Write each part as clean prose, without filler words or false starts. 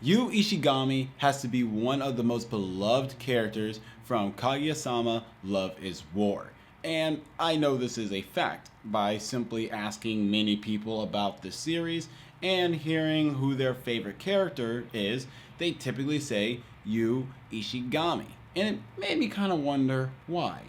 Yu Ishigami has to be one of the most beloved characters from Kaguya-sama Love is War. And I know this is a fact by simply asking many people about the series and hearing who their favorite character is. They typically say Yu Ishigami. And it made me kind of wonder why.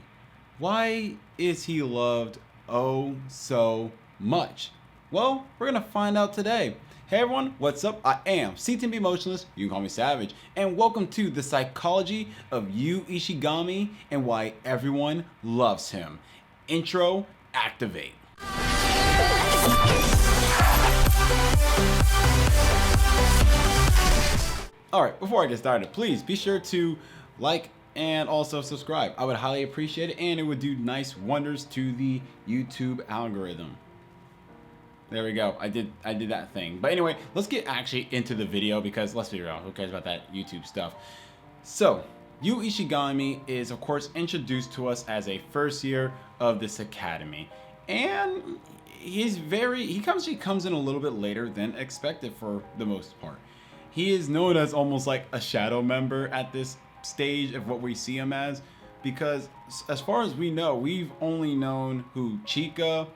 Why is he loved oh so much? Well, we're going to find out today. Hey everyone, what's up? I am CTB Emotionless, you can call me Savage, and welcome to the psychology of Yu Ishigami and why everyone loves him. Intro, activate. Alright, before I get started, please be sure to like and also subscribe. I would highly appreciate it, and it would do nice wonders to the YouTube algorithm. There we go. I did that thing. But anyway, let's get actually into the video because let's be real, who cares about that YouTube stuff? So, Yu Ishigami is of course introduced to us as a first year of this academy. And he comes in a little bit later than expected for the most part. He is known as almost like a shadow member at this stage of what we see him as, because as far as we know, we've only known who Chika,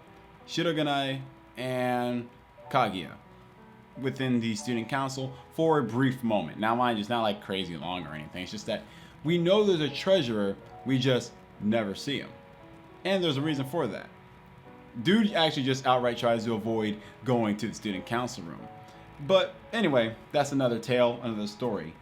Shiraganai, and Kaguya within the student council for a brief moment. Now mind you, it's not like crazy long or anything. It's just that we know there's a treasurer, we just never see him. And there's a reason for that. Dude actually just outright tries to avoid going to the student council room. But anyway, that's another tale, another story.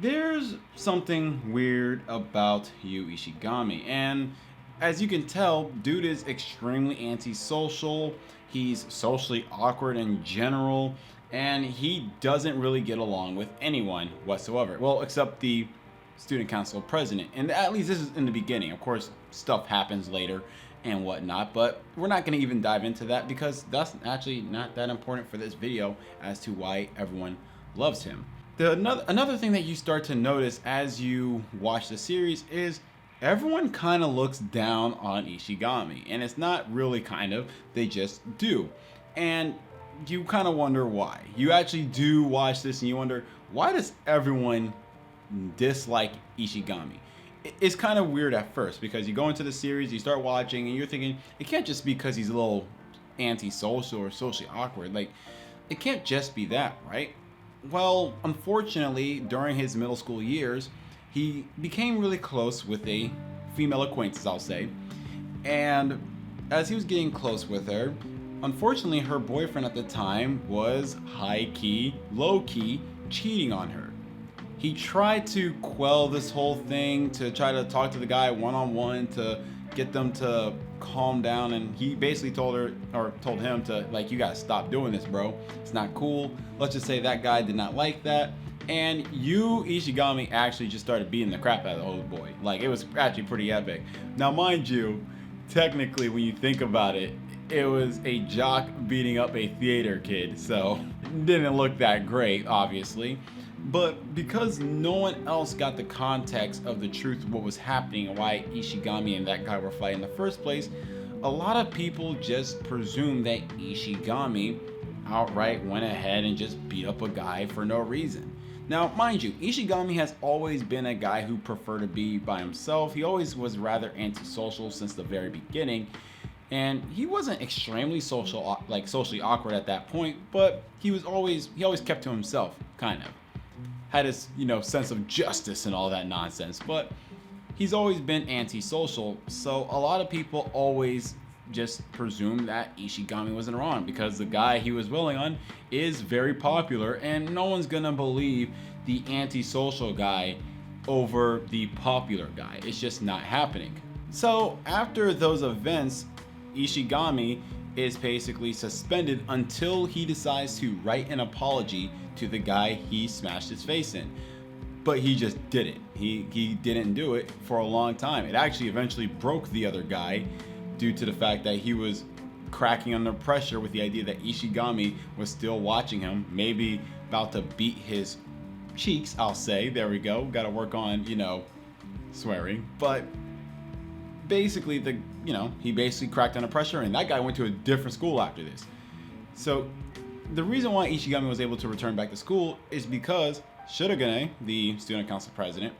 There's something weird about Yu Ishigami, and as you can tell, dude is extremely antisocial. He's socially awkward in general, and he doesn't really get along with anyone whatsoever. Well, except the student council president. And at least this is in the beginning. Of course, stuff happens later and whatnot, but we're not going to even dive into that because that's actually not that important for this video as to why everyone loves him. Another thing that you start to notice as you watch the series is everyone kind of looks down on Ishigami, and it's not really kind of, they just do. And you kind of wonder why. You actually do watch this and you wonder, why does everyone dislike Ishigami? It's kind of weird at first because you go into the series, you start watching, and you're thinking, it can't just be because he's a little antisocial or socially awkward. Like, it can't just be that, right? Well, unfortunately, during his middle school years, he became really close with a female acquaintance, I'll say. And as he was getting close with her, unfortunately, her boyfriend at the time was high-key, low-key cheating on her. He tried to quell this whole thing, to try to talk to the guy one-on-one to get them to calm down, and he basically told him to, like, you gotta stop doing this, bro. It's not cool. Let's just say that guy did not like that. And Yu Ishigami actually just started beating the crap out of the old boy. Like, it was actually pretty epic. Now, mind you, technically, when you think about it, it was a jock beating up a theater kid, so it didn't look that great, obviously. But because no one else got the context of the truth of what was happening and why Ishigami and that guy were fighting in the first place, a lot of people just presumed that Ishigami outright went ahead and just beat up a guy for no reason. Now, mind you, Ishigami has always been a guy who preferred to be by himself. He always was rather antisocial since the very beginning. And he wasn't extremely socially awkward at that point, but he always kept to himself, kind of. Had his, sense of justice and all that nonsense, but he's always been antisocial, so a lot of people always just presume that Ishigami wasn't wrong because the guy he was willing on is very popular, and no one's gonna believe the antisocial guy over the popular guy. It's just not happening. So after those events, Ishigami is basically suspended until he decides to write an apology to the guy he smashed his face in. But he just didn't. He didn't do it for a long time. It actually eventually broke the other guy due to the fact that he was cracking under pressure with the idea that Ishigami was still watching him, maybe about to beat his cheeks, I'll say. There we go. Gotta work on, swearing. But basically, he basically cracked under pressure, and that guy went to a different school after this. So the reason why Ishigami was able to return back to school is because Shirogane, the student council president,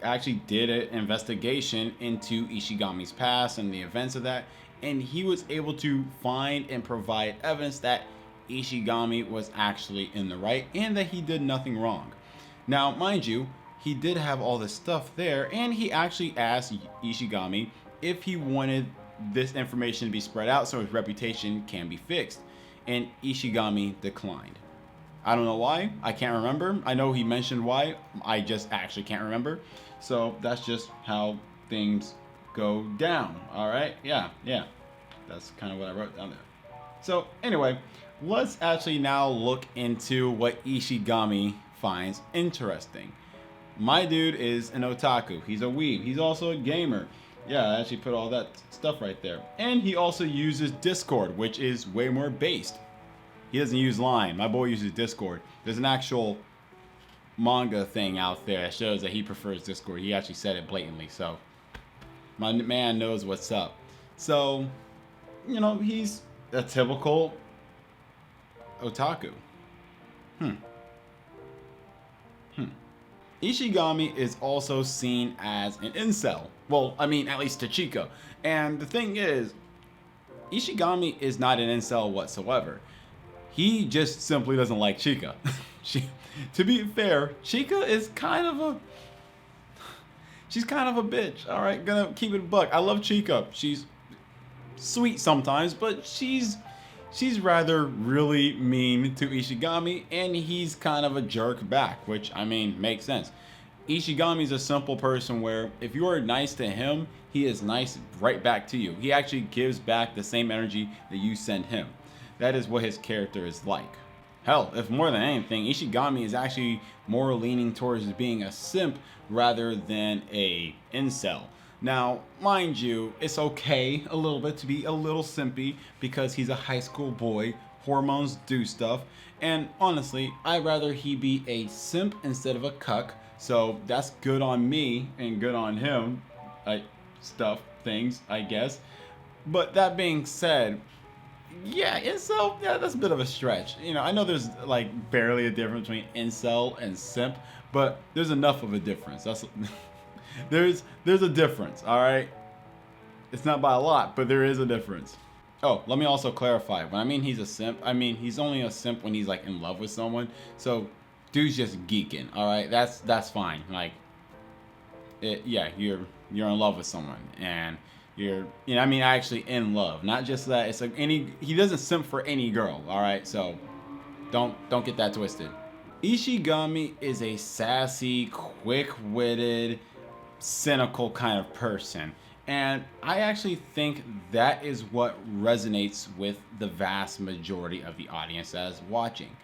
actually did an investigation into Ishigami's past and the events of that, and he was able to find and provide evidence that Ishigami was actually in the right and that he did nothing wrong. Now, mind you, he did have all this stuff there, and he actually asked Ishigami if he wanted this information to be spread out so his reputation can be fixed, and Ishigami declined. I don't know why. I can't remember. I know he mentioned why. I just actually can't remember. So that's just how things go down. All right? Yeah. That's kind of what I wrote down there. So anyway, let's actually now look into what Ishigami finds interesting. My dude is an otaku. He's a weeb. He's also a gamer. Yeah, I actually put all that stuff right there. And he also uses Discord, which is way more based. He doesn't use Line. My boy uses Discord. There's an actual manga thing out there that shows that he prefers Discord. He actually said it blatantly. So my man knows what's up. So, you know, he's a typical otaku. Ishigami is also seen as an incel. Well, I mean, at least to Chika. And the thing is, Ishigami is not an incel whatsoever. He just simply doesn't like Chika. To be fair, Chika is she's kind of a bitch. All right, gonna keep it a buck. I love Chika. She's sweet sometimes, but she's rather really mean to Ishigami, and he's kind of a jerk back, which, I mean, makes sense. Ishigami's a simple person where if you are nice to him, he is nice right back to you. He actually gives back the same energy that you send him. That is what his character is like. Hell, if more than anything, Ishigami is actually more leaning towards being a simp rather than a incel. Now, mind you, it's okay a little bit to be a little simpy because he's a high school boy. Hormones do stuff. And honestly, I'd rather he be a simp instead of a cuck. So that's good on me and good on him. Things, I guess. But that being said, yeah, incel, yeah, that's a bit of a stretch. You know, I know there's like barely a difference between incel and simp, but there's enough of a difference. There's a difference, all right? It's not by a lot, but there is a difference. Oh, let me also clarify. When I mean he's a simp, I mean he's only a simp when he's like in love with someone. So, dude's just geeking, all right? That's fine. Like, yeah, you're in love with someone, and actually in love. Not just that. It's like he doesn't simp for any girl, all right? So, don't get that twisted. Ishigami is a sassy, quick-witted, cynical kind of person, and I actually think that is what resonates with the vast majority of the audience that is watching.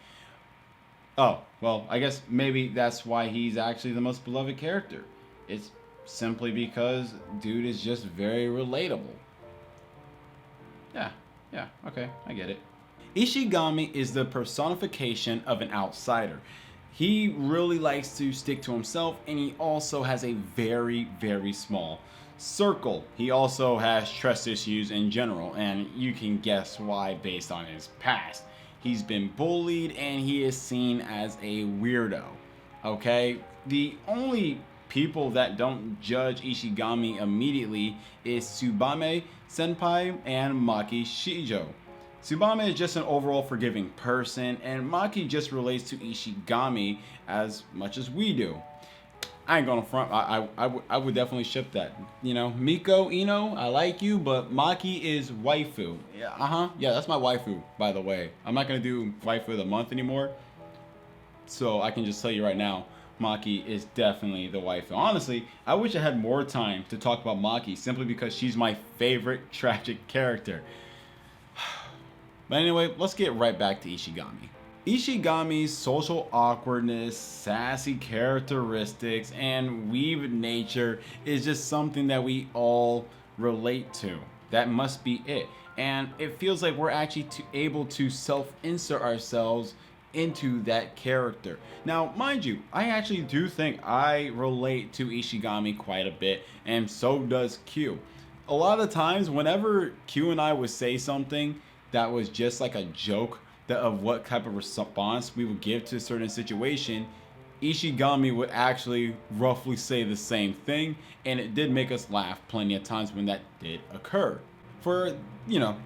Oh, well, I guess maybe that's why he's actually the most beloved character. It's simply because dude is just very relatable. Yeah, okay, I get it. Ishigami is the personification of an outsider. He really likes to stick to himself, and he also has a very, very small circle. He also has trust issues in general, and you can guess why based on his past. He's been bullied, and he is seen as a weirdo. Okay? The only people that don't judge Ishigami immediately is Tsubame Senpai and Maki Shijo. Tsubame is just an overall forgiving person, and Maki just relates to Ishigami as much as we do. I ain't gonna front. I would definitely ship that. You know, Miko, Ino, I like you, but Maki is waifu. Yeah, yeah, that's my waifu, by the way. I'm not gonna do waifu of the month anymore, so I can just tell you right now, Maki is definitely the waifu. Honestly, I wish I had more time to talk about Maki, simply because she's my favorite tragic character. But anyway, let's get right back to Ishigami. Ishigami's social awkwardness, sassy characteristics, and weeb nature is just something that we all relate to. That must be it. And it feels like we're actually able to self-insert ourselves into that character. Now, mind you, I actually do think I relate to Ishigami quite a bit, and so does Q. A lot of times, whenever Q and I would say something that was just like a joke, that of what type of response we would give to a certain situation, Ishigami would actually roughly say the same thing, and it did make us laugh plenty of times when that did occur. For,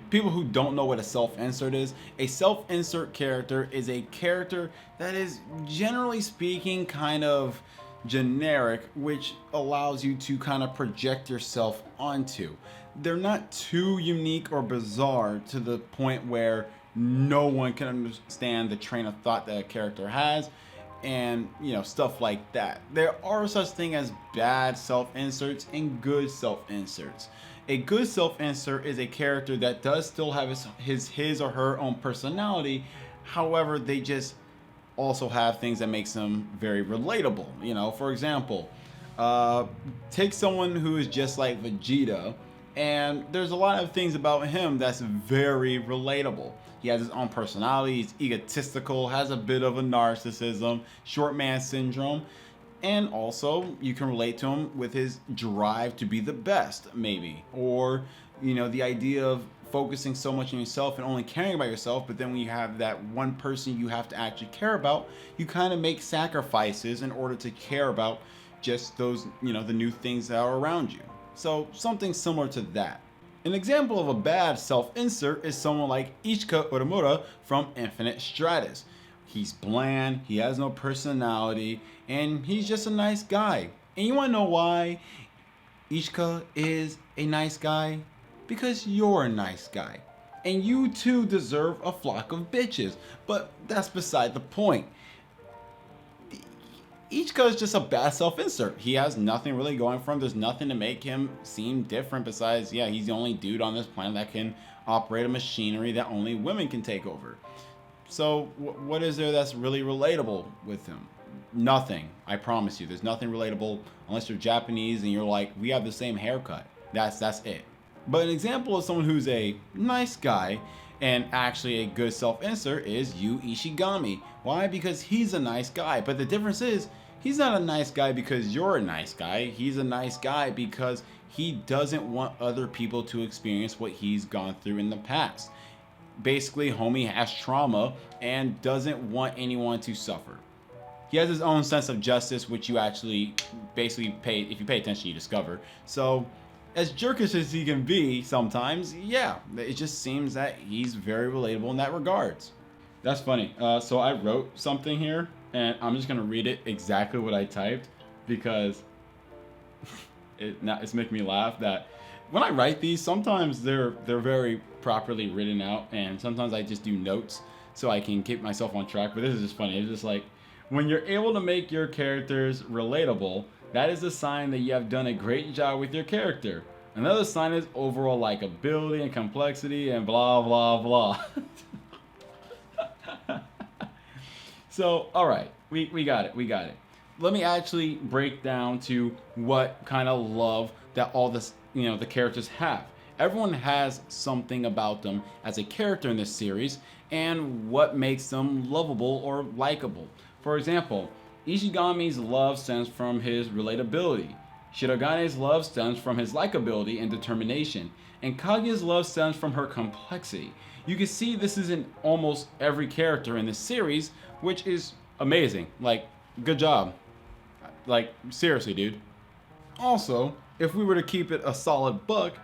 people who don't know what a self-insert is, a self-insert character is a character that is, generally speaking, kind of generic, which allows you to kind of project yourself onto. They're not too unique or bizarre to the point where no one can understand the train of thought that a character has, and stuff like that. There are such thing as bad self-inserts and good self-inserts. A good self-insert is a character that does still have his or her own personality. However, they just also have things that makes them very relatable. For example, take someone who is just like Vegeta, and there's a lot of things about him that's very relatable. He has his own personality, he's egotistical, has a bit of a narcissism, short man syndrome, and also you can relate to him with his drive to be the best, maybe. Or, the idea of focusing so much on yourself and only caring about yourself, but then when you have that one person you have to actually care about, you kind of make sacrifices in order to care about just those, the new things that are around you. So something similar to that. An example of a bad self-insert is someone like Ishika Uemura from Infinite Stratus. He's bland, he has no personality, and he's just a nice guy. And you want to know why Ishika is a nice guy? Because you're a nice guy. And you too deserve a flock of bitches. But that's beside the point. Ichika is just a bad self-insert. He has nothing really going for him. There's nothing to make him seem different besides, he's the only dude on this planet that can operate a machinery that only women can take over. So what is there that's really relatable with him? Nothing. I promise you. There's nothing relatable unless you're Japanese and you're like, we have the same haircut. That's it. But an example of someone who's a nice guy and actually a good self-insert is Yu Ishigami. Why? Because he's a nice guy. But the difference is, he's not a nice guy because you're a nice guy. He's a nice guy because he doesn't want other people to experience what he's gone through in the past. Basically, homie has trauma and doesn't want anyone to suffer. He has his own sense of justice, which you actually if you pay attention, you discover. So, as jerkish as he can be sometimes, it just seems that he's very relatable in that regards. That's funny. So I wrote something here, and I'm just gonna read it exactly what I typed because it's making me laugh that when I write these, sometimes they're very properly written out, and sometimes I just do notes so I can keep myself on track. But this is just funny. It's just like, when you're able to make your characters relatable, that is a sign that you have done a great job with your character. Another sign is overall likability and complexity and blah, blah, blah. So, alright, we got it. Let me actually break down to what kind of love that all this, the characters have. Everyone has something about them as a character in this series and what makes them lovable or likable. For example, Ishigami's love stems from his relatability. Shirogane's love stems from his likability and determination, and Kaguya's love stems from her complexity. You can see this is in almost every character in this series, which is amazing. Like, good job. Like, seriously, dude. Also, if we were to keep it a solid book,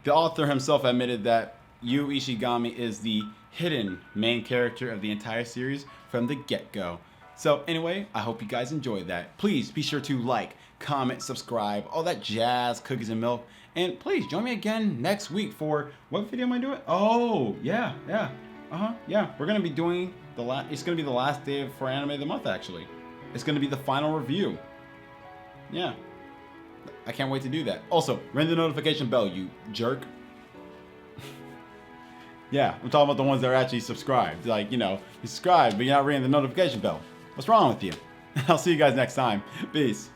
the author himself admitted that Yu Ishigami is the hidden main character of the entire series from the get-go. So anyway, I hope you guys enjoyed that. Please be sure to like, comment, subscribe, all that jazz, cookies and milk. And please join me again next week for, what video am I doing? Oh, yeah. We're going to be doing it's going to be the last day for Anime of the Month, actually. It's going to be the final review. Yeah. I can't wait to do that. Also, ring the notification bell, you jerk. Yeah, I'm talking about the ones that are actually subscribed. Like, you subscribe, but you're not ringing the notification bell. What's wrong with you? I'll see you guys next time. Peace.